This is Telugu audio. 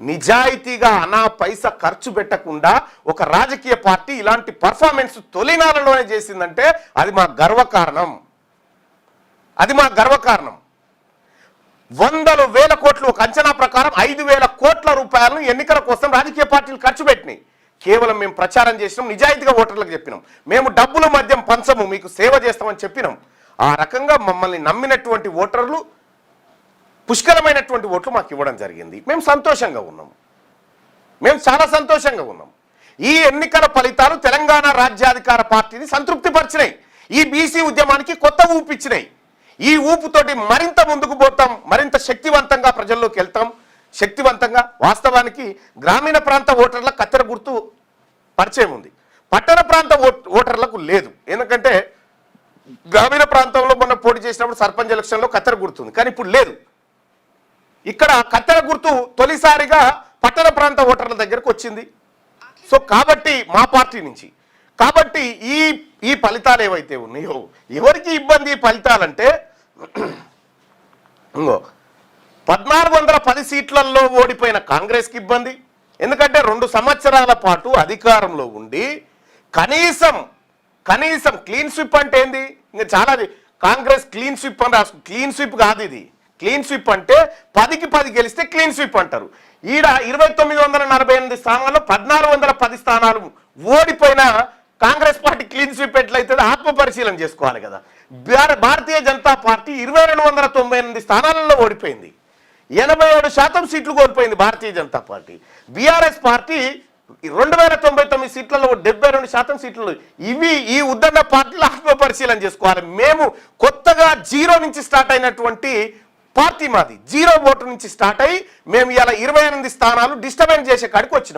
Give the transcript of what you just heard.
నిజాయితీగా అనా పైసా ఖర్చు పెట్టకుండా ఒక రాజకీయ పార్టీ ఇలాంటి పర్ఫార్మెన్స్ తొలినాళ్ళలోనే చేసిందంటే అది మా గర్వకారణం. అది మా గర్వకారణం. వందల వేల కోట్లు, ఒక అంచనా ప్రకారం 5,000 కోట్ల రూపాయలను ఎన్నికల కోసం రాజకీయ పార్టీలు ఖర్చు పెట్టినాయి. కేవలం మేము ప్రచారం చేసినాం, నిజాయితీగా ఓటర్లకు చెప్పినాం, మేము డబ్బులు మద్యం పంచము, మీకు సేవ చేస్తామని చెప్పినాం. ఆ రకంగా మమ్మల్ని నమ్మినటువంటి ఓటర్లు పుష్కలమైనటువంటి ఓట్లు మాకు ఇవ్వడం జరిగింది. మేము సంతోషంగా ఉన్నాం, మేము చాలా సంతోషంగా ఉన్నాం. ఈ ఎన్నికల ఫలితాలు తెలంగాణ రాజ్యాధికార పార్టీని సంతృప్తిపరిచినాయి. ఈ బీసీ ఉద్యమానికి కొత్త ఊపు ఇచ్చినాయి. ఈ ఊపుతోటి మరింత ముందుకు పోతాం, మరింత శక్తివంతంగా ప్రజల్లోకి వెళ్తాం. శక్తివంతంగా వాస్తవానికి గ్రామీణ ప్రాంత ఓటర్ల కత్తెర గుర్తు పరిచయం ఉంది, పట్టణ ప్రాంత ఓటర్లకు లేదు. ఎందుకంటే గ్రామీణ ప్రాంతంలో మొన్న పోటీ చేసినప్పుడు సర్పంచ్ ఎలక్షన్లో కత్తెర గుర్తుంది, కానీ ఇప్పుడు లేదు. ఇక్కడ కత్తెర గుర్తు తొలిసారిగా పట్టణ ప్రాంత ఓటర్ల దగ్గరకు వచ్చింది. సో కాబట్టి మా పార్టీ నుంచి, కాబట్టి ఈ ఫలితాలు ఏవైతే ఉన్నాయో ఎవరికి ఇబ్బంది? ఈ ఫలితాలంటే 1410 సీట్లలో ఓడిపోయిన కాంగ్రెస్కి ఇబ్బంది. ఎందుకంటే 2 సంవత్సరాల పాటు అధికారంలో ఉండి కనీసం క్లీన్ స్విప్ అంటే ఏంది? ఇంకా చాలా కాంగ్రెస్ క్లీన్ స్విప్ అని రాసు, క్లీన్ స్విప్ కాదు ఇది. క్లీన్ స్విప్ అంటే 10కి 10 గెలిస్తే క్లీన్ స్విప్ అంటారు. ఈడ 2948 స్థానాల్లో 1410 స్థానాలు ఓడిపోయిన కాంగ్రెస్ పార్టీ క్లీన్ స్విప్ ఎట్లయితే ఆత్మ పరిశీలన చేసుకోవాలి కదా. భారతీయ జనతా పార్టీ 2298 స్థానాలలో ఓడిపోయింది, 87% సీట్లు కోల్పోయింది Bharatiya Janata party. BRS party 2099 సీట్లలో 72% సీట్లు. ఈ ఉద్దండ పార్టీలు ఆత్మ పరిశీలన చేసుకోవాలి. మేము కొత్తగా 0 నుంచి స్టార్ట్ అయినటువంటి పార్టీ మాది. 0 ఓటు నుంచి స్టార్ట్ అయ్యి మేము ఇలా 28 స్థానాలు డిస్టర్బెన్స్ చేసే కాడికి వచ్చినాం.